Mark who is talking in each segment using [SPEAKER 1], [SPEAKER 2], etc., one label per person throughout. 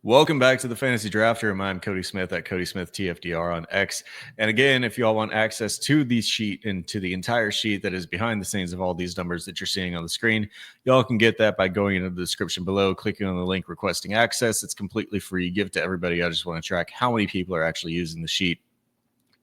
[SPEAKER 1] Welcome back to the Fantasy Draft Room. I'm Cody Smith at Cody Smith TFDR on X. And again, if you all want access to the sheet and to the entire sheet that is behind the scenes of all these numbers that you're seeing on the screen, y'all can get that by going into the description below, clicking on the link requesting access. It's completely free. Give it to everybody. I just want to track how many people are actually using the sheet.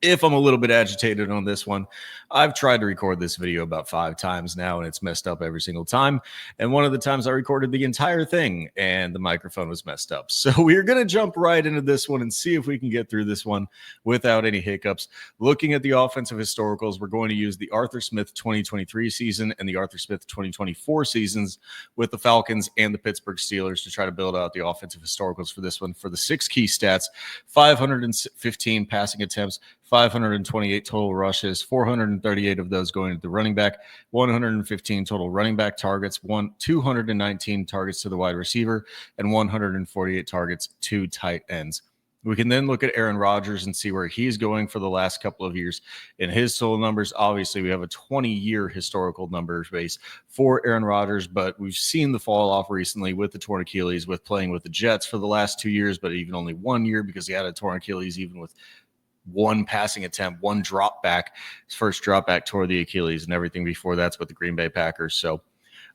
[SPEAKER 1] If I'm a little bit agitated on this one, I've tried to record this video about 5 times now, and it's messed up every single time. And one of the times I recorded the entire thing, and the microphone was messed up. So we're going to jump right into this one and see if we can get through this one without any hiccups. Looking at the offensive historicals, we're going to use the Arthur Smith 2023 season and the Arthur Smith 2024 seasons with the Falcons and the Pittsburgh Steelers to try to build out the offensive historicals for this one. For the 6 key stats, 515 passing attempts, 528 total rushes, 438 of those going to the running back, 115 total running back targets, 219 targets to the wide receiver, and 148 targets to tight ends. We can then look at Aaron Rodgers and see where he's going for the last couple of years in his total numbers. Obviously, we have a 20-year historical numbers base for Aaron Rodgers, but we've seen the fall off recently with the torn Achilles, with playing with the Jets for the last 2 years, but even only 1 year because he had a torn Achilles even with one passing attempt, one drop back. His first drop back tore the Achilles, and everything before that's with the Green Bay Packers. So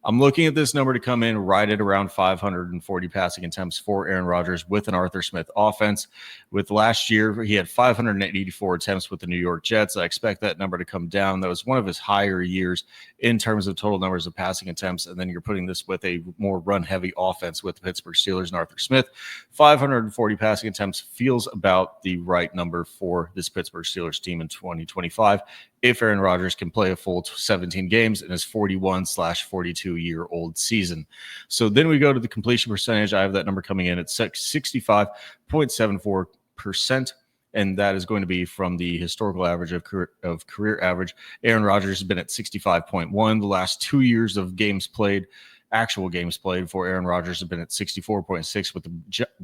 [SPEAKER 1] I'm looking at this number to come in right at around 540 passing attempts for Aaron Rodgers with an Arthur Smith offense. With last year, he had 584 attempts with the New York Jets. I expect that number to come down. That was one of his higher years in terms of total numbers of passing attempts. And then you're putting this with a more run-heavy offense with the Pittsburgh Steelers and Arthur Smith. 540 passing attempts feels about the right number for this Pittsburgh Steelers team in 2025. If Aaron Rodgers can play a full 17 games in his 41/42-year-old season. So then we go to the completion percentage. I have that number coming in at 65.74%, and that is going to be from the historical average of career average. Aaron Rodgers has been at 65.1 the last 2 years of games played. Actual games played for Aaron Rodgers have been at 64.6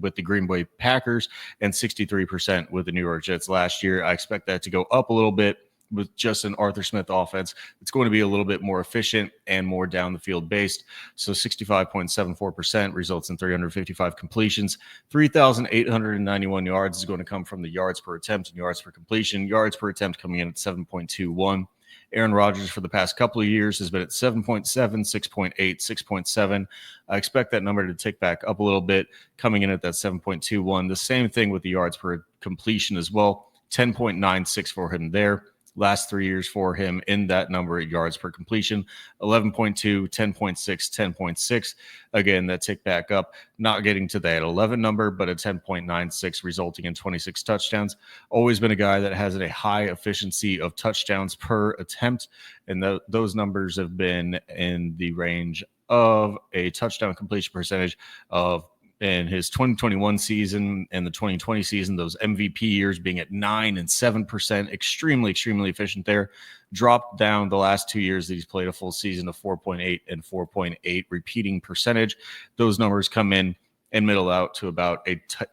[SPEAKER 1] with the Green Bay Packers and 63% with the New York Jets last year. I expect that to go up a little bit with just an Arthur Smith offense. It's going to be a little bit more efficient and more down the field based. So 65.74% results in 355 completions. 3,891 yards is going to come from the yards per attempt and yards per completion. Yards per attempt coming in at 7.21. Aaron Rodgers for the past couple of years has been at 7.7, 6.8, 6.7. I expect that number to tick back up a little bit, coming in at that 7.21. The same thing with the yards per completion as well. 10.96 for him there. Last 3 years for him in that number at yards per completion, 11.2, 10.6, 10.6. Again, that tick back up, not getting to that 11 number, but a 10.96 resulting in 26 touchdowns. Always been a guy that has a high efficiency of touchdowns per attempt, and those numbers have been in the range of a touchdown completion percentage of in his 2021 season and the 2020 season, those MVP years being at 9% and 7%, extremely efficient there. Dropped down the last 2 years that he's played a full season of 4.8 and 4.8 repeating percentage. Those numbers come in and middle out to about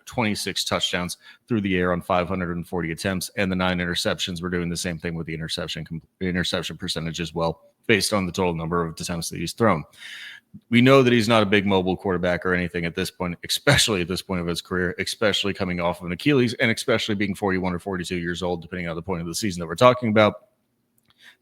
[SPEAKER 1] 26 touchdowns through the air on 540 attempts, and the 9 interceptions. We're doing the same thing with the interception percentage as well, based on the total number of attempts that he's thrown. We know that he's not a big mobile quarterback or anything at this point, especially at this point of his career, especially coming off of an Achilles, and especially being 41 or 42 years old, depending on the point of the season that we're talking about.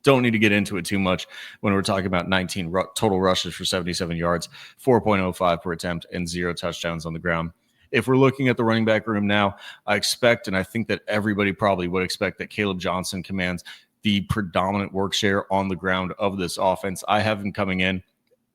[SPEAKER 1] Don't need to get into it too much when we're talking about 19 total rushes for 77 yards, 4.05 per attempt, and 0 touchdowns on the ground. If we're looking at the running back room now, I expect, and I think that everybody probably would expect, that Caleb Johnson commands the predominant work share on the ground of this offense. I have him coming in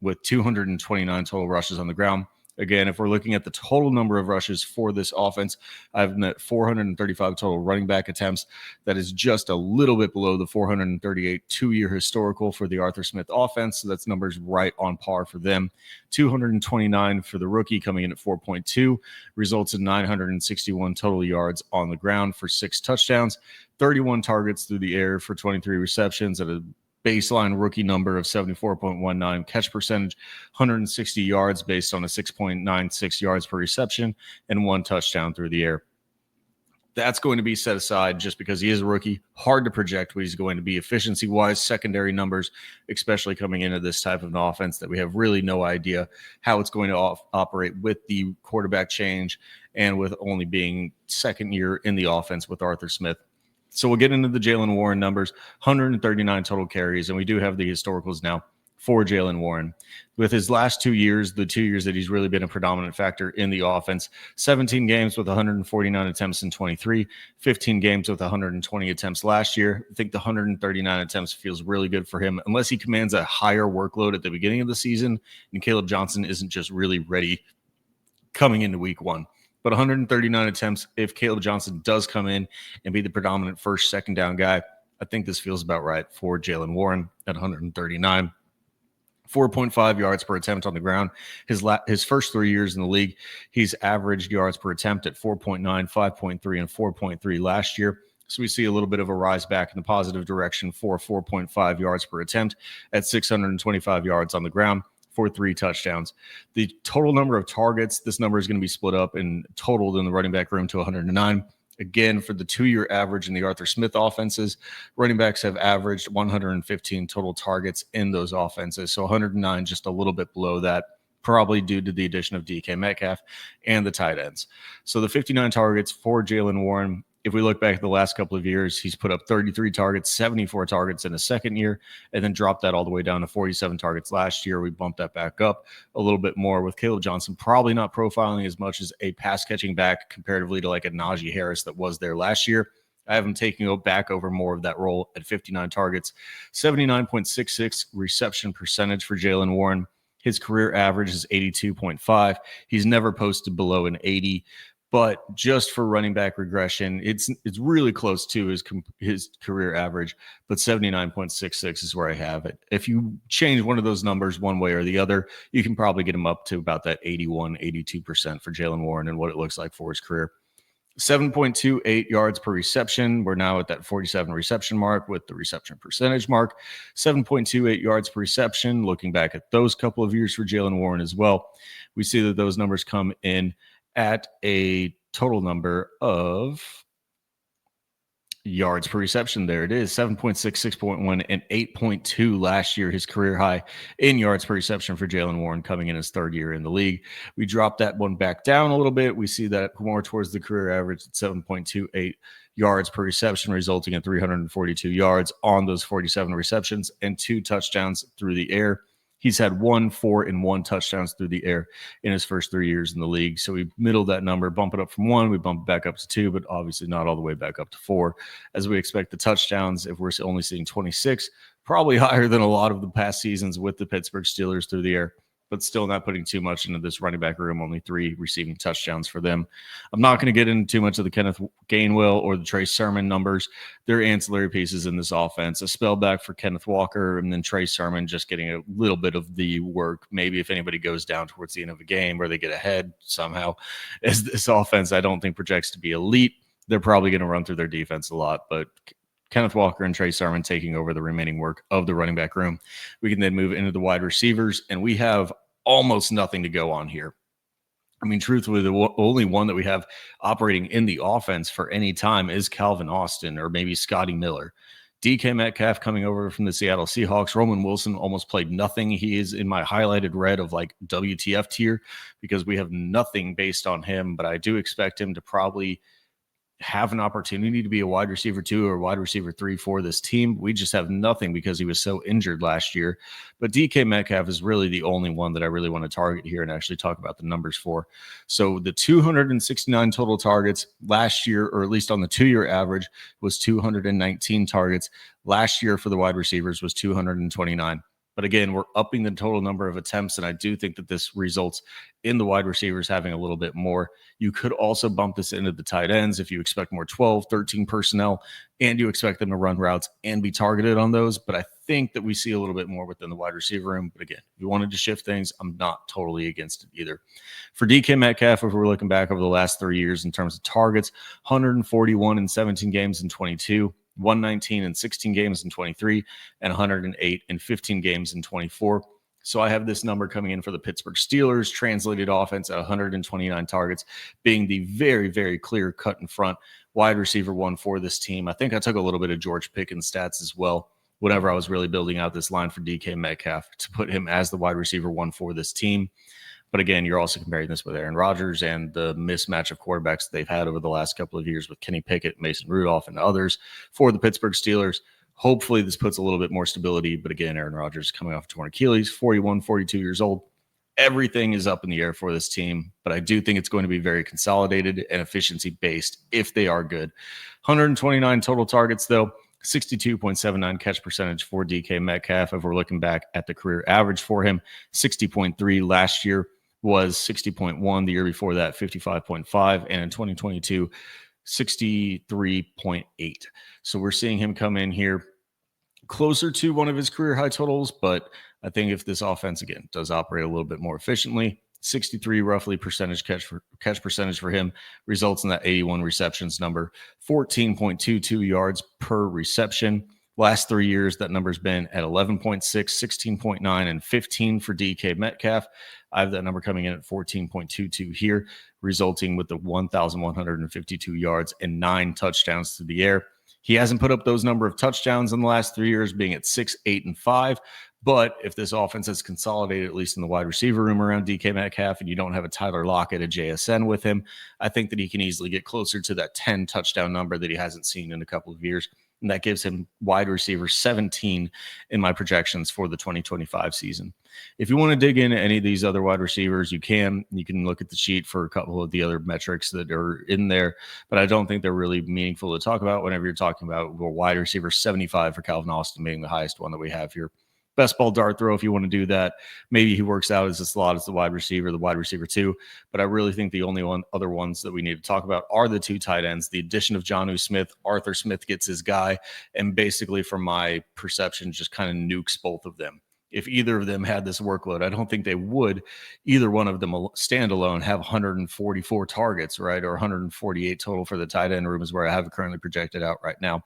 [SPEAKER 1] with 229 total rushes on the ground. Again, if we're looking at the total number of rushes for this offense, I've met 435 total running back attempts. That is just a little bit below the 438 two-year historical for the Arthur Smith offense. So that's numbers right on par for them. 229 for the rookie, coming in at 4.2, results in 961 total yards on the ground for 6 touchdowns, 31 targets through the air for 23 receptions at a baseline rookie number of 74.19 catch percentage, 160 yards based on a 6.96 yards per reception, and 1 touchdown through the air. That's going to be set aside just because he is a rookie. Hard to project what he's going to be efficiency-wise, secondary numbers, especially coming into this type of an offense that we have really no idea how it's going to operate with the quarterback change and with only being second year in the offense with Arthur Smith. So we'll get into the Jaylen Warren numbers, 139 total carries, and we do have the historicals now for Jaylen Warren. With his last 2 years, the 2 years that he's really been a predominant factor in the offense, 17 games with 149 attempts in 23, 15 games with 120 attempts last year. I think the 139 attempts feels really good for him, unless he commands a higher workload at the beginning of the season and Caleb Johnson isn't just really ready coming into week one. But 139 attempts, if Caleb Johnson does come in and be the predominant first, second down guy, I think this feels about right for Jaylen Warren at 139. 4.5 yards per attempt on the ground. His first 3 years in the league, he's averaged yards per attempt at 4.9, 5.3, and 4.3 last year. So we see a little bit of a rise back in the positive direction for 4.5 yards per attempt at 625 yards on the ground for 3 touchdowns. The total number of targets, this number is going to be split up and totaled in the running back room to 109. Again, for the 2-year average in the Arthur Smith offenses, running backs have averaged 115 total targets in those offenses. So 109, just a little bit below that, probably due to the addition of DK Metcalf and the tight ends. So the 59 targets for Jaylen Warren, if we look back at the last couple of years, he's put up 33 targets, 74 targets in his second year, and then dropped that all the way down to 47 targets last year. We bumped that back up a little bit more with Caleb Johnson, probably not profiling as much as a pass-catching back comparatively to like a Najee Harris that was there last year. I have him taking back over more of that role at 59 targets, 79.66 reception percentage for Jaylen Warren. His career average is 82.5. He's never posted below an 80. But just for running back regression, it's really close to his career average, but 79.66 is where I have it. If you change one of those numbers one way or the other, you can probably get him up to about that 81, 82% for Jaylen Warren and what it looks like for his career. 7.28 yards per reception. We're now at that 47 reception mark with the reception percentage mark. 7.28 yards per reception. Looking back at those couple of years for Jaylen Warren as well, we see that those numbers come in at a total number of yards per reception. There it is, 7.6, 6.1, and 8.2 last year, his career high in yards per reception for Jaylen Warren coming in his third year in the league. We dropped that one back down a little bit. We see that more towards the career average at 7.28 yards per reception, resulting in 342 yards on those 47 receptions and 2 touchdowns through the air. He's had 1, 4, and 1 touchdowns through the air in his first 3 years in the league. So we middle that number, bump it up from 1, we bump it back up to 2, but obviously not all the way back up to 4. As we expect the touchdowns, if we're only seeing 26, probably higher than a lot of the past seasons with the Pittsburgh Steelers through the air, but still not putting too much into this running back room, only 3 receiving touchdowns for them. I'm not going to get into too much of the Kenneth Gainwell or the Trey Sermon numbers. They're ancillary pieces in this offense. A spell back for Kenneth Walker, and then Trey Sermon just getting a little bit of the work. Maybe if anybody goes down towards the end of a game where they get ahead somehow, as this offense I don't think projects to be elite, they're probably going to run through their defense a lot, but Kenneth Walker and Trey Sermon taking over the remaining work of the running back room. We can then move into the wide receivers, and we have almost nothing to go on here. I mean, truthfully, the only one that we have operating in the offense for any time is Calvin Austin or maybe Scotty Miller. DK Metcalf coming over from the Seattle Seahawks. Roman Wilson almost played nothing. He is in my highlighted red of like WTF tier because we have nothing based on him, but I do expect him to probably have an opportunity to be a wide receiver 2 or wide receiver 3 for this team. We just have nothing because he was so injured last year. But DK Metcalf is really the only one that I really want to target here and actually talk about the numbers for. So the 269 total targets last year, or at least on the 2-year average, was 219 targets. Last year for the wide receivers was 229. But again, we're upping the total number of attempts, and I do think that this results in the wide receivers having a little bit more. You could also bump this into the tight ends if you expect more 12, 13 personnel, and you expect them to run routes and be targeted on those. But I think that we see a little bit more within the wide receiver room. But again, if you wanted to shift things, I'm not totally against it either. For DK Metcalf, if we're looking back over the last 3 years in terms of targets, 141 in 17 games in 22. 119 in 16 games in 23, and 108 in 15 games in 24. So I have this number coming in for the Pittsburgh Steelers, translated offense at 129 targets, being the very, very clear cut in front wide receiver 1 for this team. I think I took a little bit of George Pickens stats as well whenever I was really building out this line for DK Metcalf to put him as the wide receiver 1 for this team. But again, you're also comparing this with Aaron Rodgers and the mismatch of quarterbacks they've had over the last couple of years with Kenny Pickett, Mason Rudolph, and others for the Pittsburgh Steelers. Hopefully this puts a little bit more stability. But again, Aaron Rodgers coming off a torn Achilles, 41, 42 years old. Everything is up in the air for this team, but I do think it's going to be very consolidated and efficiency-based if they are good. 129 total targets, though. 62.79 catch percentage for DK Metcalf. If we're looking back at the career average for him, 60.3 last year was 60.1. The year before that, 55.5. And in 2022, 63.8. So we're seeing him come in here closer to one of his career high totals, but I think if this offense, again, does operate a little bit more efficiently, 63 roughly percentage catch percentage for him results in that 81 receptions number, 14.22 yards per reception. Last 3 years, that number's been at 11.6, 16.9, and 15 for DK Metcalf. I have that number coming in at 14.22 here, resulting with the 1,152 yards and 9 touchdowns through the air. He hasn't put up those number of touchdowns in the last 3 years, being at 6, 8, and 5. But if this offense is consolidated, at least in the wide receiver room around DK Metcalf, and you don't have a Tyler Lockett, a JSN with him, I think that he can easily get closer to that 10 touchdown number that he hasn't seen in a couple of years. And that gives him wide receiver 17 in my projections for the 2025 season. If you want to dig into any of these other wide receivers, you can. You can look at the sheet for a couple of the other metrics that are in there, but I don't think they're really meaningful to talk about whenever you're talking about wide receiver 75 for Calvin Austin being the highest one that we have here. Best ball dart throw if you want to do that. Maybe he works out as a slot as the wide receiver 2. But I really think the only other ones that we need to talk about are the 2 tight ends. The addition of Jonnu Smith, Arthur Smith gets his guy, and basically from my perception just kind of nukes both of them. If either of them had this workload, I don't think they would, either one of them standalone, have 144 targets, right? Or 148 total for the tight end room is where I have it currently projected out right now.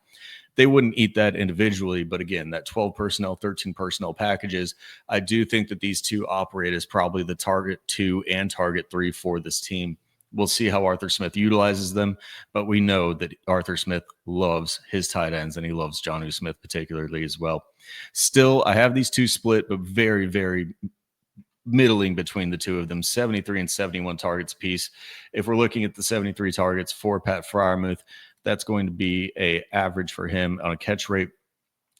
[SPEAKER 1] They wouldn't eat that individually, but again, that 12 personnel, 13 personnel packages, I do think that these two operate as probably the target 2 and target 3 for this team. We'll see how Arthur Smith utilizes them, but we know that Arthur Smith loves his tight ends, and he loves Jonnu Smith particularly as well. Still, I have these two split, but very, very middling between the two of them, 73 and 71 targets apiece. If we're looking at the 73 targets for Pat Freiermuth, that's going to be a average for him on a catch rate,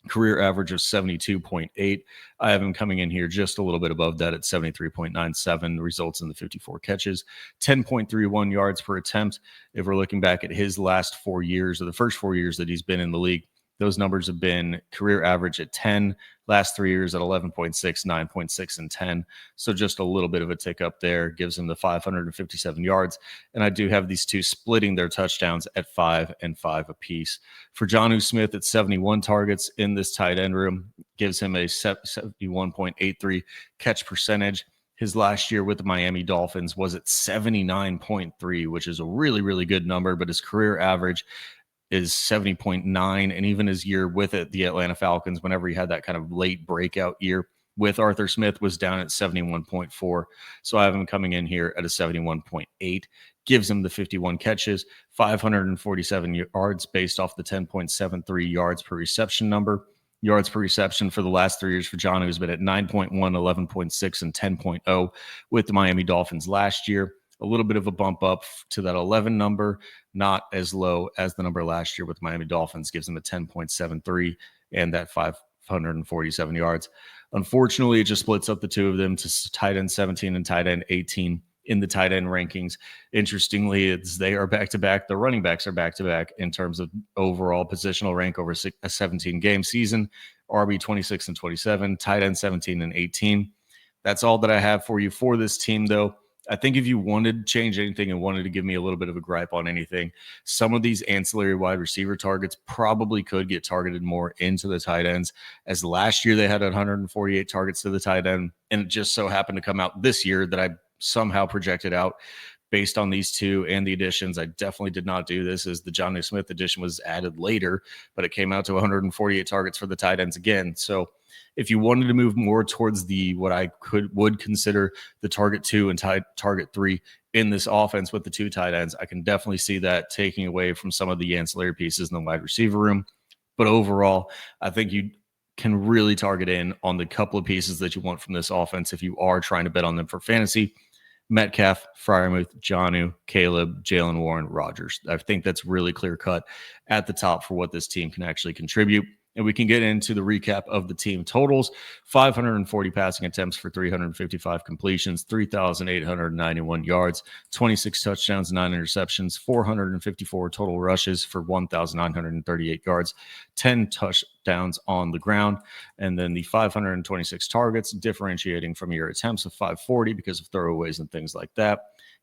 [SPEAKER 1] career average of 72.8. I have him coming in here just a little bit above that at 73.97, results in the 54 catches, 10.31 yards per attempt. If we're looking back at his last 4 years, or the first 4 years that he's been in the league, those numbers have been career average at 10, last 3 years at 11.6, 9.6, and 10. So just a little bit of a tick up there, gives him the 557 yards. And I do have these two splitting their touchdowns at 5 and 5 apiece. For Jonnu Smith at 71 targets in this tight end room, gives him a 71.83 catch percentage. His last year with the Miami Dolphins was at 79.3, which is a really, really good number, but his career average is 70.9, and even his year with it, the Atlanta Falcons, whenever he had that kind of late breakout year with Arthur Smith, was down at 71.4. So I have him coming in here at a 71.8, gives him the 51 catches, 547 yards based off the 10.73 yards per reception number. Yards per reception for the last 3 years for Jonnu has been at 9.1, 11.6, and 10.0 with the Miami Dolphins last year. A little bit of a bump up to that 11 number, not as low as the number last year with Miami Dolphins, gives them a 10.73 and that 547 yards. Unfortunately, it just splits up the two of them to tight end 17 and tight end 18 in the tight end rankings. Interestingly, they are back-to-back. The running backs are back-to-back in terms of overall positional rank over a 17-game season. RB 26 and 27, tight end 17 and 18. That's all that I have for you for this team, though. I think if you wanted to change anything and wanted to give me a little bit of a gripe on anything, some of these ancillary wide receiver targets probably could get targeted more into the tight ends, as last year they had 148 targets to the tight end, and it just so happened to come out this year that I somehow projected out based on these two and the additions. I definitely did not do this, as the Jonnu Smith addition was added later, but it came out to 148 targets for the tight ends again. So If you wanted to move more towards what I would consider the target 2 and target 3 in this offense with the 2 tight ends, I can definitely see that taking away from some of the ancillary pieces in the wide receiver room. But overall, I think you can really target in on the couple of pieces that you want from this offense if you are trying to bet on them for fantasy. Metcalf, Freiermuth, Jonnu, Caleb, Jalen Warren, Rodgers. I think that's really clear cut at the top for what this team can actually contribute. And we can get into the recap of the team totals. 540 passing attempts for 355 completions, 3,891 yards, 26 touchdowns, 9 interceptions, 454 total rushes for 1,938 yards, 10 touchdowns on the ground, and then the 526 targets, differentiating from your attempts of 540 because of throwaways and things like that.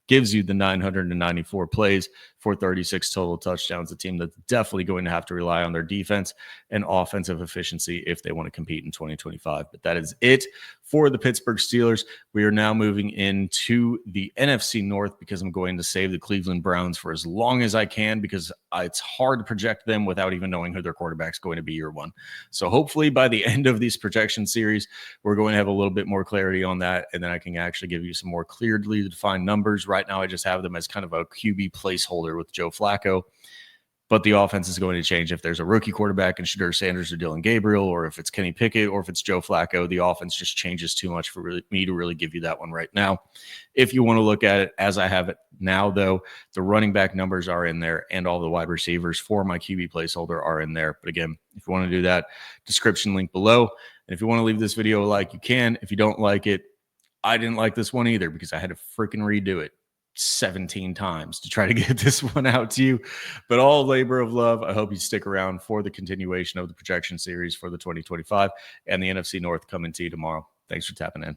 [SPEAKER 1] Gives you the 994 plays for 36 total touchdowns, a team that's definitely going to have to rely on their defense and offensive efficiency if they want to compete in 2025. But that is it for the Pittsburgh Steelers. We are now moving into the NFC North because I'm going to save the Cleveland Browns for as long as I can because it's hard to project them without even knowing who their quarterback's going to be year one. So hopefully by the end of this projection series, we're going to have a little bit more clarity on that, and then I can actually give you some more clearly defined numbers. Right now, I just have them as kind of a QB placeholder with Joe Flacco. But the offense is going to change if there's a rookie quarterback in Shadur Sanders or Dylan Gabriel, or if it's Kenny Pickett, or if it's Joe Flacco. The offense just changes too much for me to really give you that one right now. If you want to look at it as I have it now, though, the running back numbers are in there and all the wide receivers for my QB placeholder are in there. But again, if you want to do that, description link below. And if you want to leave this video a like, you can. If you don't like it, I didn't like this one either because I had to freaking redo it 17 times to try to get this one out to you. But all labor of love. I hope you stick around for the continuation of the projection series for the 2025 and the NFC North coming to you tomorrow. Thanks for tapping in.